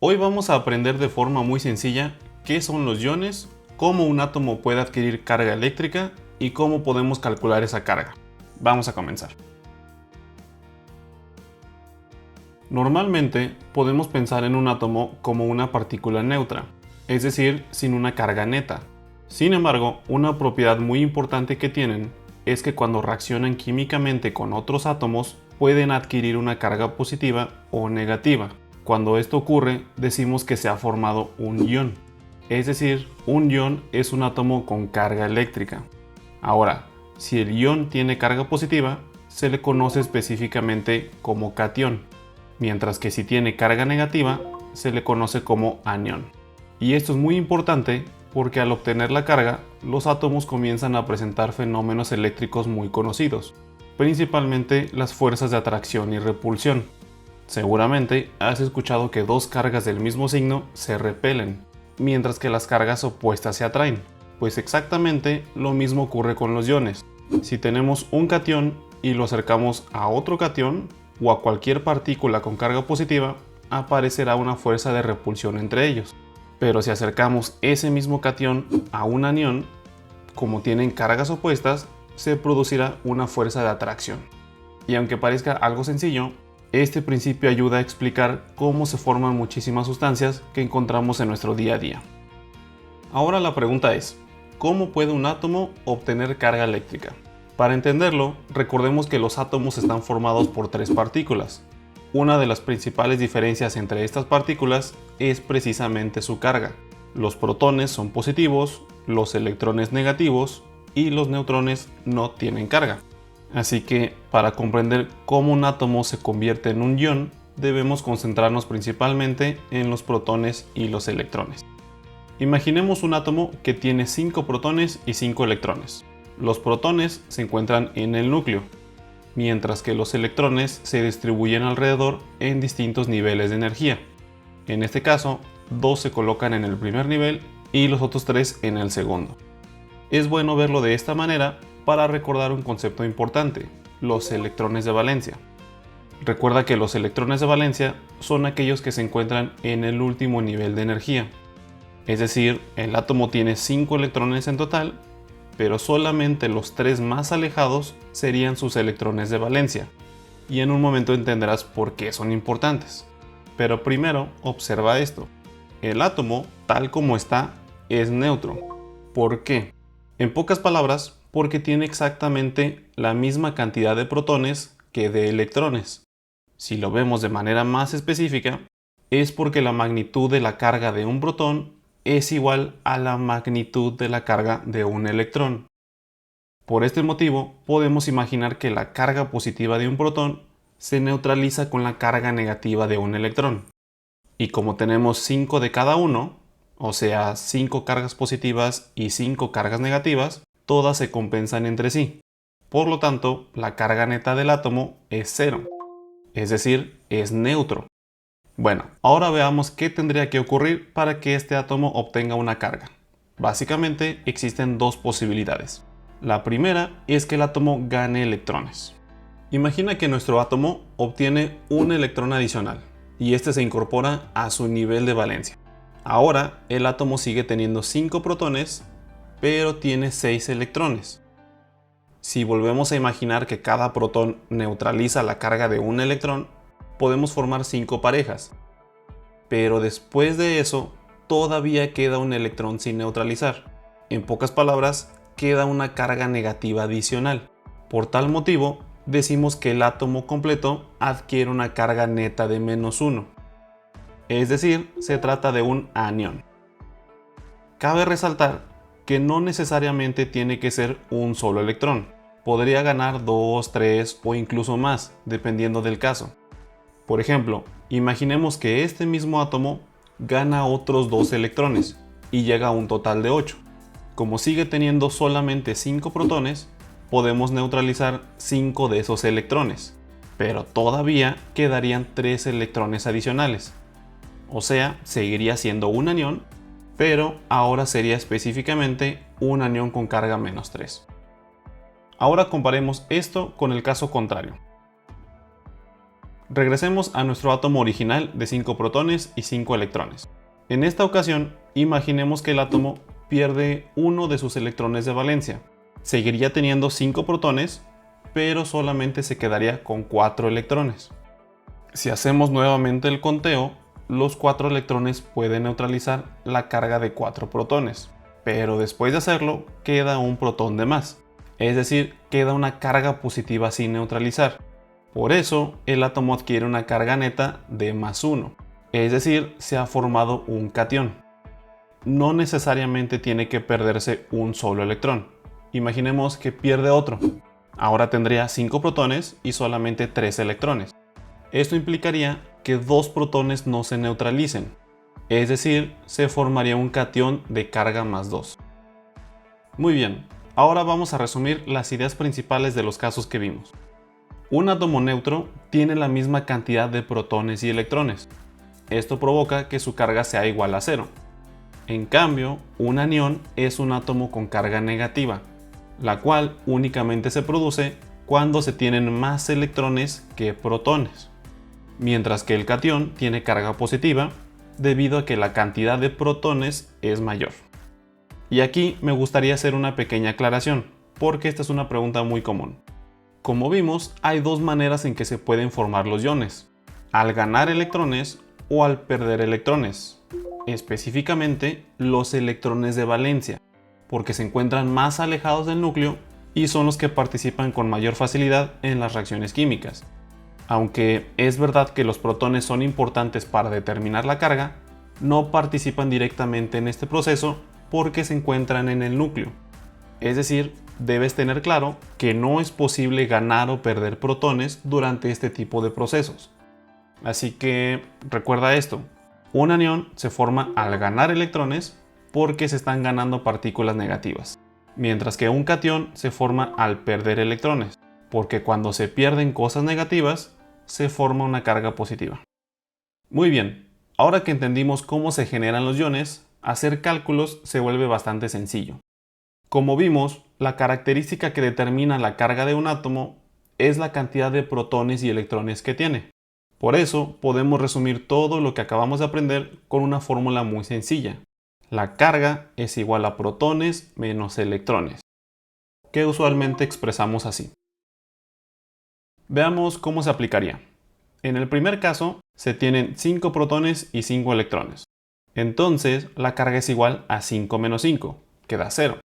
Hoy vamos a aprender de forma muy sencilla qué son los iones, cómo un átomo puede adquirir carga eléctrica y cómo podemos calcular esa carga. Vamos a comenzar. Normalmente podemos pensar en un átomo como una partícula neutra, es decir, sin una carga neta. Sin embargo, una propiedad muy importante que tienen es que cuando reaccionan químicamente con otros átomos pueden adquirir una carga positiva o negativa. Cuando esto ocurre, decimos que se ha formado un ion. Es decir, un ion es un átomo con carga eléctrica. Ahora, si el ion tiene carga positiva, se le conoce específicamente como catión, mientras que si tiene carga negativa, se le conoce como anión. Y esto es muy importante porque al obtener la carga, los átomos comienzan a presentar fenómenos eléctricos muy conocidos, principalmente las fuerzas de atracción y repulsión. Seguramente has escuchado que dos cargas del mismo signo se repelen, mientras que las cargas opuestas se atraen. Pues exactamente lo mismo ocurre con los iones. Si tenemos un catión y lo acercamos a otro catión o a cualquier partícula con carga positiva, aparecerá una fuerza de repulsión entre ellos. Pero si acercamos ese mismo catión a un anión, como tienen cargas opuestas, se producirá una fuerza de atracción. Y aunque parezca algo sencillo, este principio ayuda a explicar cómo se forman muchísimas sustancias que encontramos en nuestro día a día. Ahora la pregunta es, ¿cómo puede un átomo obtener carga eléctrica? Para entenderlo, recordemos que los átomos están formados por tres partículas. Una de las principales diferencias entre estas partículas es precisamente su carga. Los protones son positivos, los electrones negativos y los neutrones no tienen carga. Así que, para comprender cómo un átomo se convierte en un ion, debemos concentrarnos principalmente en los protones y los electrones. Imaginemos un átomo que tiene 5 protones y 5 electrones. Los protones se encuentran en el núcleo, mientras que los electrones se distribuyen alrededor en distintos niveles de energía. En este caso, 2 se colocan en el primer nivel y los otros 3 en el segundo. Es bueno verlo de esta manera para recordar un concepto importante, los electrones de valencia. Recuerda que los electrones de valencia son aquellos que se encuentran en el último nivel de energía. Es decir, el átomo tiene 5 electrones en total, pero solamente los 3 más alejados serían sus electrones de valencia. Y en un momento entenderás por qué son importantes. Pero primero, observa esto. El átomo, tal como está, es neutro. ¿Por qué? En pocas palabras, porque tiene exactamente la misma cantidad de protones que de electrones. Si lo vemos de manera más específica, es porque la magnitud de la carga de un protón es igual a la magnitud de la carga de un electrón. Por este motivo, podemos imaginar que la carga positiva de un protón se neutraliza con la carga negativa de un electrón. Y como tenemos 5 de cada uno, o sea, 5 cargas positivas y 5 cargas negativas, todas se compensan entre sí. Por lo tanto, la carga neta del átomo es 0, es decir, es neutro. Bueno, ahora veamos qué tendría que ocurrir para que este átomo obtenga una carga. Básicamente existen dos posibilidades. La primera es que el átomo gane electrones. Imagina que nuestro átomo obtiene un electrón adicional y este se incorpora a su nivel de valencia. Ahora el átomo sigue teniendo 5 protones, pero tiene 6 electrones. Si volvemos a imaginar que cada protón neutraliza la carga de un electrón, podemos formar 5 parejas. Pero después de eso, todavía queda un electrón sin neutralizar. En pocas palabras, queda una carga negativa adicional. Por tal motivo, decimos que el átomo completo adquiere una carga neta de -1. Es decir, se trata de un anión. Cabe resaltar que no necesariamente tiene que ser un solo electrón. Podría ganar 2, 3 o incluso más, dependiendo del caso. Por ejemplo, imaginemos que este mismo átomo gana otros 2 electrones y llega a un total de 8. Como sigue teniendo solamente 5 protones, podemos neutralizar 5 de esos electrones, pero todavía quedarían 3 electrones adicionales. O sea, seguiría siendo un anión, pero ahora sería específicamente un anión con carga -3. Ahora comparemos esto con el caso contrario. Regresemos a nuestro átomo original de 5 protones y 5 electrones. En esta ocasión, imaginemos que el átomo pierde uno de sus electrones de valencia. Seguiría teniendo 5 protones, pero solamente se quedaría con 4 electrones. Si hacemos nuevamente el conteo, los 4 electrones pueden neutralizar la carga de 4 protones, pero después de hacerlo queda un protón de más, es decir, queda una carga positiva sin neutralizar. Por eso el átomo adquiere una carga neta de +1, es decir, se ha formado un catión. No necesariamente tiene que perderse un solo electrón. Imaginemos que pierde otro. Ahora tendría 5 protones y solamente 3 electrones. Esto implicaría que 2 protones no se neutralicen, es decir, se formaría un catión de carga +2. Muy bien, ahora vamos a resumir las ideas principales de los casos que vimos. Un átomo neutro tiene la misma cantidad de protones y electrones. Esto provoca que su carga sea igual a 0. En cambio, un anión es un átomo con carga negativa, la cual únicamente se produce cuando se tienen más electrones que protones, mientras que el catión tiene carga positiva debido a que la cantidad de protones es mayor. Y aquí me gustaría hacer una pequeña aclaración, porque esta es una pregunta muy común. Como vimos, hay dos maneras en que se pueden formar los iones: al ganar electrones o al perder electrones, específicamente los electrones de valencia, porque se encuentran más alejados del núcleo y son los que participan con mayor facilidad en las reacciones químicas. Aunque es verdad que los protones son importantes para determinar la carga, no participan directamente en este proceso porque se encuentran en el núcleo. Es decir, debes tener claro que no es posible ganar o perder protones durante este tipo de procesos. Así que recuerda esto: un anión se forma al ganar electrones porque se están ganando partículas negativas, mientras que un catión se forma al perder electrones, porque cuando se pierden cosas negativas, se forma una carga positiva. Muy bien, ahora que entendimos cómo se generan los iones, hacer cálculos se vuelve bastante sencillo. Como vimos, la característica que determina la carga de un átomo es la cantidad de protones y electrones que tiene. Por eso podemos resumir todo lo que acabamos de aprender con una fórmula muy sencilla. La carga es igual a protones menos electrones, que usualmente expresamos así. Veamos cómo se aplicaría. En el primer caso, se tienen 5 protones y 5 electrones. Entonces, la carga es igual a 5 menos 5, que da 0.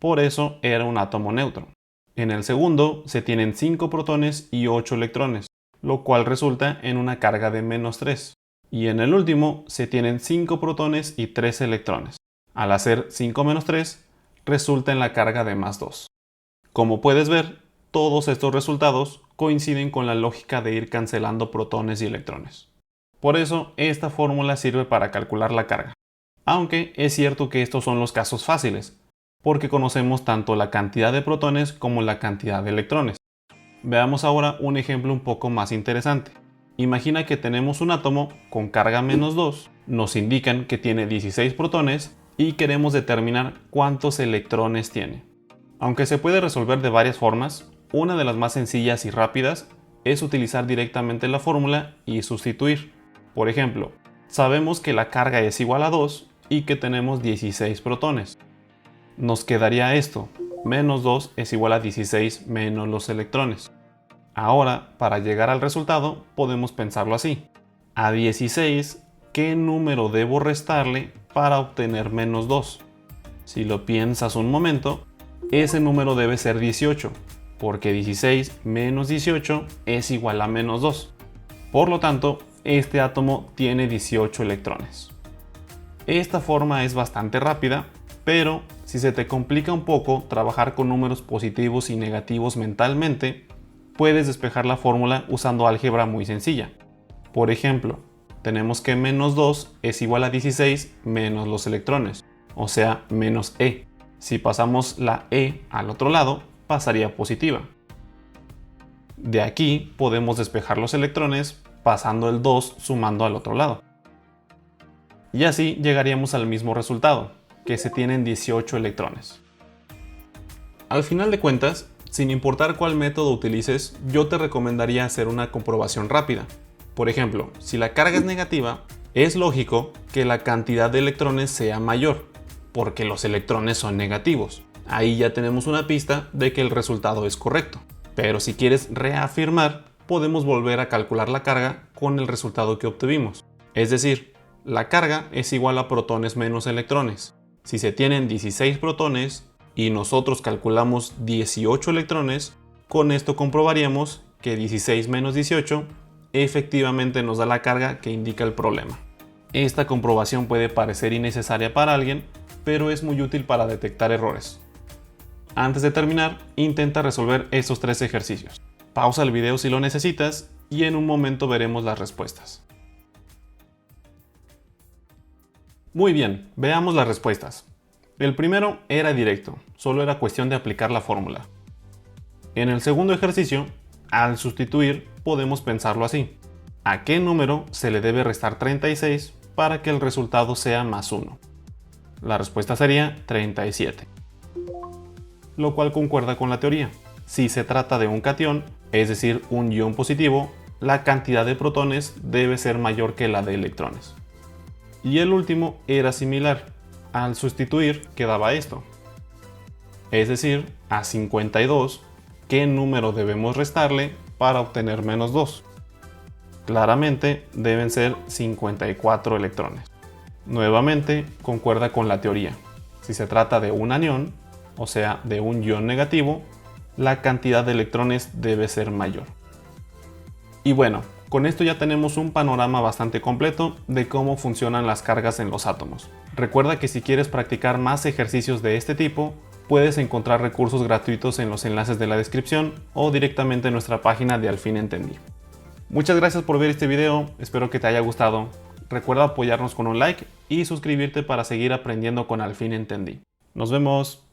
Por eso era un átomo neutro. En el segundo, se tienen 5 protones y 8 electrones, lo cual resulta en una carga de -3. Y en el último, se tienen 5 protones y 3 electrones. Al hacer 5 menos 3, resulta en la carga de +2. Como puedes ver, todos estos resultados coinciden con la lógica de ir cancelando protones y electrones. Por eso, esta fórmula sirve para calcular la carga. Aunque es cierto que estos son los casos fáciles, porque conocemos tanto la cantidad de protones como la cantidad de electrones. Veamos ahora un ejemplo un poco más interesante. Imagina que tenemos un átomo con carga -2, nos indican que tiene 16 protones y queremos determinar cuántos electrones tiene. Aunque se puede resolver de varias formas, una de las más sencillas y rápidas es utilizar directamente la fórmula y sustituir. Por ejemplo, sabemos que la carga es igual a 2 y que tenemos 16 protones. Nos quedaría esto: -2 es igual a 16 menos los electrones. Ahora, para llegar al resultado, podemos pensarlo así: a 16, ¿qué número debo restarle para obtener -2? Si lo piensas un momento, ese número debe ser 18, porque 16 menos 18 es igual a -2. Por lo tanto, este átomo tiene 18 electrones. Esta forma es bastante rápida, pero si se te complica un poco trabajar con números positivos y negativos mentalmente, puedes despejar la fórmula usando álgebra muy sencilla. Por ejemplo, tenemos que -2 es igual a 16 menos los electrones, o sea, menos E. Si pasamos la E al otro lado, pasaría positiva. De aquí podemos despejar los electrones pasando el 2 sumando al otro lado. Y así llegaríamos al mismo resultado, que se tienen 18 electrones. Al final de cuentas, sin importar cuál método utilices, yo te recomendaría hacer una comprobación rápida. Por ejemplo, si la carga es negativa, es lógico que la cantidad de electrones sea mayor, porque los electrones son negativos. Ahí ya tenemos una pista de que el resultado es correcto. Pero si quieres reafirmar, podemos volver a calcular la carga con el resultado que obtuvimos. Es decir, la carga es igual a protones menos electrones. Si se tienen 16 protones y nosotros calculamos 18 electrones, con esto comprobaríamos que 16 menos 18 efectivamente nos da la carga que indica el problema. Esta comprobación puede parecer innecesaria para alguien, pero es muy útil para detectar errores. Antes de terminar, intenta resolver estos 3 ejercicios. Pausa el video si lo necesitas y en un momento veremos las respuestas. Muy bien, veamos las respuestas. El primero era directo, solo era cuestión de aplicar la fórmula. En el segundo ejercicio, al sustituir, podemos pensarlo así. ¿A qué número se le debe restar 36 para que el resultado sea más 1? La respuesta sería 37. Lo cual concuerda con la teoría. Si se trata de un catión, es decir, un ion positivo, la cantidad de protones debe ser mayor que la de electrones. Y el último era similar. Al sustituir quedaba esto. Es decir, a 52, ¿qué número debemos restarle para obtener menos 2? Claramente deben ser 54 electrones. Nuevamente concuerda con la teoría. Si se trata de un anión, o sea, de un ion negativo, la cantidad de electrones debe ser mayor. Y bueno, con esto ya tenemos un panorama bastante completo de cómo funcionan las cargas en los átomos. Recuerda que si quieres practicar más ejercicios de este tipo, puedes encontrar recursos gratuitos en los enlaces de la descripción o directamente en nuestra página de Al fin Entendí. Muchas gracias por ver este video, espero que te haya gustado. Recuerda apoyarnos con un like y suscribirte para seguir aprendiendo con Al fin Entendí. Nos vemos.